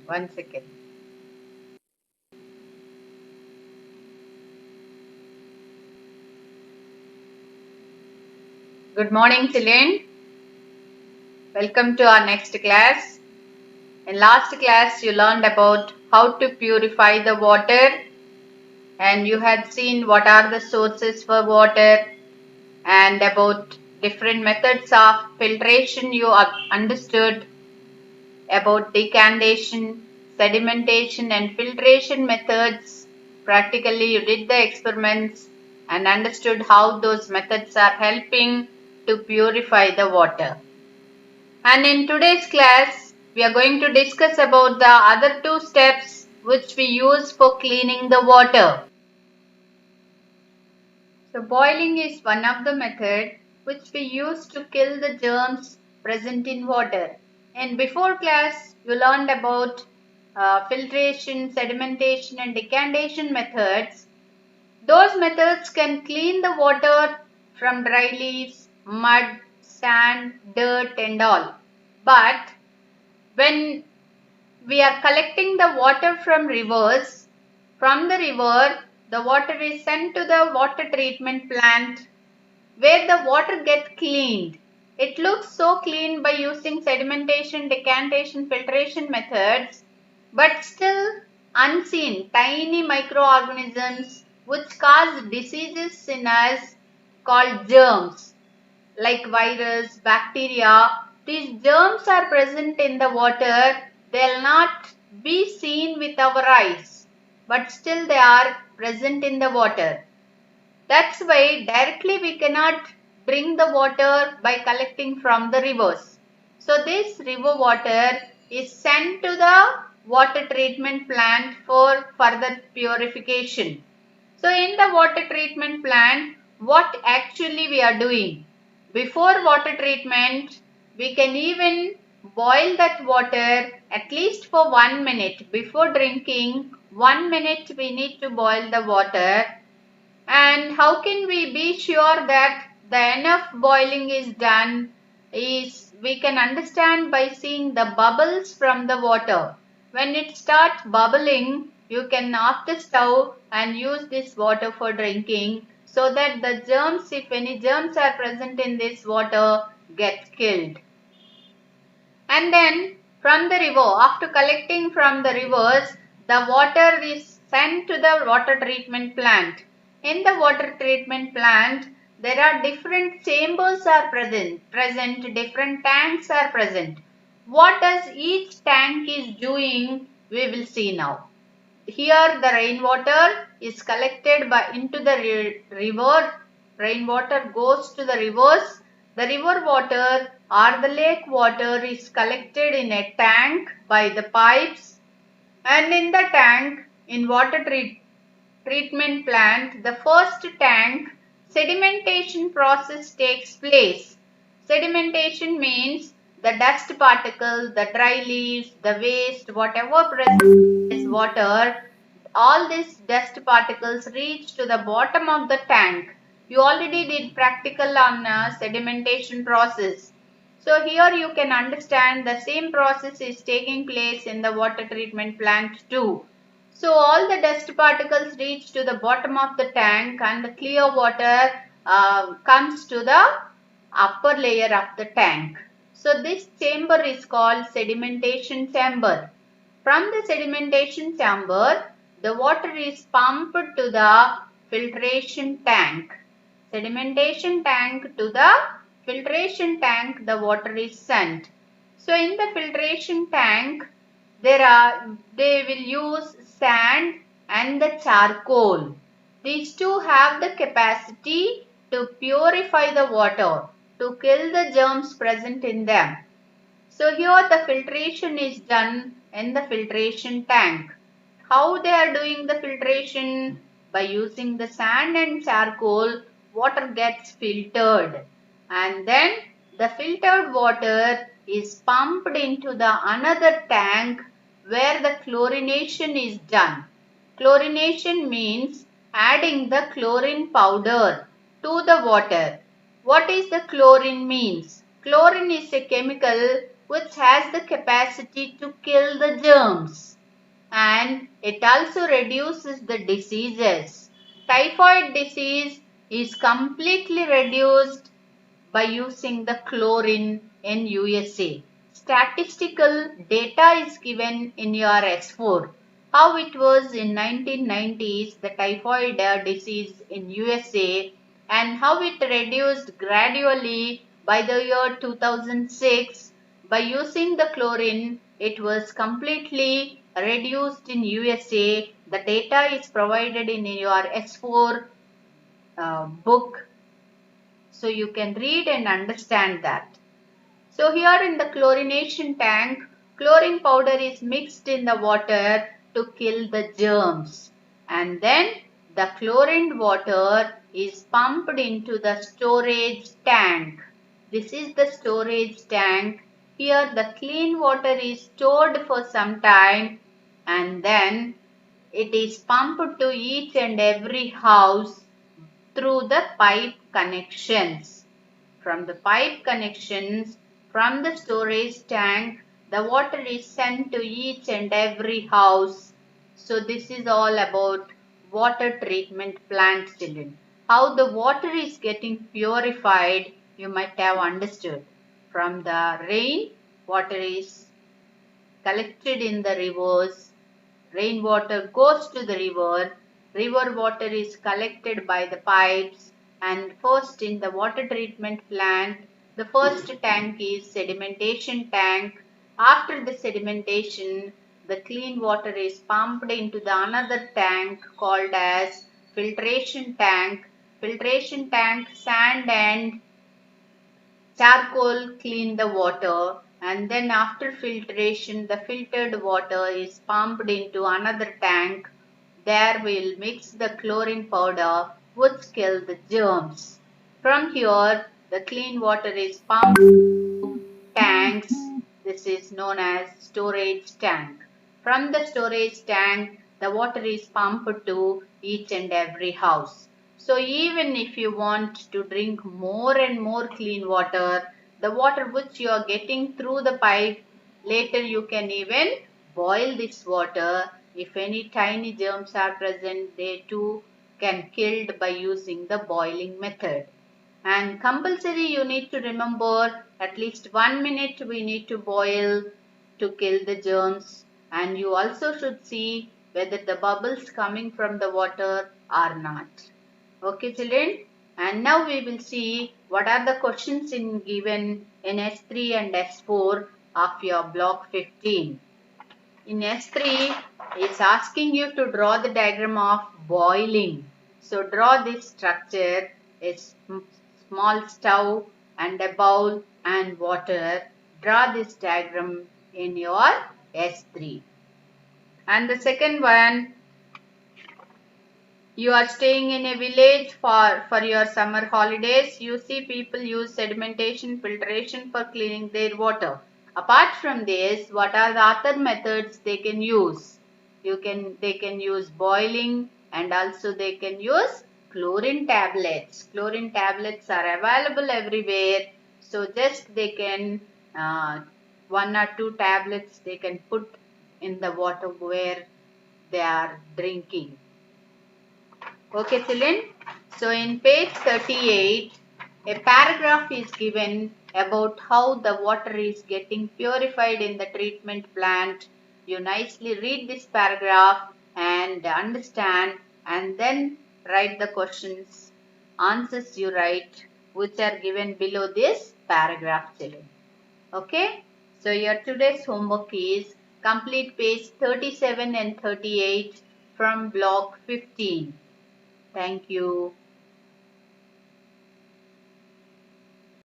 One second. Good morning, children. Welcome to our next class. In last class, you learned about how to purify the water, and you had seen what are the sources for water and about different methods of filtration. You understood about decantation, sedimentation, and filtration methods. Practically, you did the experiments and understood how those methods are helping to purify the water. And in today's class, we are going to discuss about the other two steps which we use for cleaning the water. So boiling is one of the methods which we use to kill the germs present in water. And before class, you learned about filtration, sedimentation and decantation methods. Those methods can clean the water from dry leaves, mud, sand, dirt and all. But when we are collecting the water from rivers, from the river, the water is sent to the water treatment plant where the water gets cleaned. It looks so clean by using sedimentation, decantation, filtration methods, but still unseen tiny microorganisms which cause diseases in us called germs like virus, bacteria. These germs are present in the water. They'll not be seen with our eyes, but still they are present in the water. That's why directly we cannot drink the water by collecting from the rivers. So this river water is sent to the water treatment plant for further purification. So in the water treatment plant, what actually we are doing? Before water treatment, we can even boil that water at least for 1 minute. Before drinking, 1 minute we need to boil the water. And how can we be sure that the enough boiling is done is we can understand by seeing the bubbles from the water. When it starts bubbling, you can off the stove and use this water for drinking so that the germs, if any germs are present in this water, get killed. And then from the river, after collecting from the rivers, the water is sent to the water treatment plant. In the water treatment plant, there are different chambers are present, different tanks are present. What does each tank is doing, we will see now. Here the rainwater is collected into the river. Rainwater goes to the rivers. The river water or the lake water is collected in a tank by the pipes, and in the tank in water treatment plant, the first tank sedimentation process takes place. Sedimentation means the dust particles, the dry leaves, the waste, whatever present in this water, all these dust particles reach to the bottom of the tank. You already did practical on sedimentation process. So here you can understand the same process is taking place in the water treatment plant too. So all the dust particles reach to the bottom of the tank and the clear water comes to the upper layer of the tank. So this chamber is called sedimentation chamber. From the sedimentation chamber, the water is pumped to the filtration tank. Sedimentation tank to the filtration tank, the water is sent. So in the filtration tank, they will use sand and the charcoal. These two have the capacity to purify the water, to kill the germs present in them. So here the filtration is done in the filtration tank. How they are doing the filtration? By using the sand and charcoal, water gets filtered, and then the filtered water is pumped into the another tank where the chlorination is done. Chlorination means adding the chlorine powder to the water. What is the chlorine means? Chlorine is a chemical which has the capacity to kill the germs, and it also reduces the diseases. Typhoid disease is completely reduced by using the chlorine in USA. Statistical data is given in your S4. How it was in 1990s, the typhoid disease in USA, and how it reduced gradually by the year 2006 by using the chlorine. It was completely reduced in USA. The data is provided in your S4 book, so you can read and understand that. So here in the chlorination tank, chlorine powder is mixed in the water to kill the germs, and then the chlorined water is pumped into the storage tank. This is the storage tank. Here the clean water is stored for some time, and then it is pumped to each and every house through the pipe connections. From the pipe connections, from the storage tank, the water is sent to each and every house. So this is all about water treatment plant, children. How the water is getting purified, you might have understood. From the rain, water is collected in the rivers. Rainwater goes to the river. River water is collected by the pipes, and first in the water treatment plant, the first tank is sedimentation tank. After the sedimentation, the clean water is pumped into the another tank called as filtration tank. Filtration tank, sand and charcoal clean the water, and then after filtration the filtered water is pumped into another tank. There we'll mix the chlorine powder which kill the germs. From here the clean water is pumped to tanks. This is known as storage tank. From the storage tank the water is pumped to each and every house. So even if you want to drink more and more clean water, the water which you are getting through the pipe, later you can even boil this water. If any tiny germs are present, they too can killed by using the boiling method. And compulsory you need to remember at least 1 minute we need to boil to kill the germs, and you also should see whether the bubbles coming from the water are not. Okay, children, and now we will see what are the questions given in S3 and S4 of your block 15. In S3, it's asking you to draw the diagram of boiling. So draw this structure, a small stove and a bowl and water. Draw this diagram in your S3. And the second one, you are staying in a village for your summer holidays. You see people use sedimentation, filtration for cleaning their water. Apart from this, what are the other methods they can use? They can use boiling, and also they can use chlorine tablets. Chlorine tablets are available everywhere. So just they can 1 or 2 tablets they can put in the water where they are drinking. Okay, children. So in page 38, a paragraph is given about how the water is getting purified in the treatment plant. You nicely read this paragraph and understand, and then write the questions, answers you write, which are given below this paragraph, children. Okay. So your today's homework is complete page 37 and 38 from block 15. Thank you.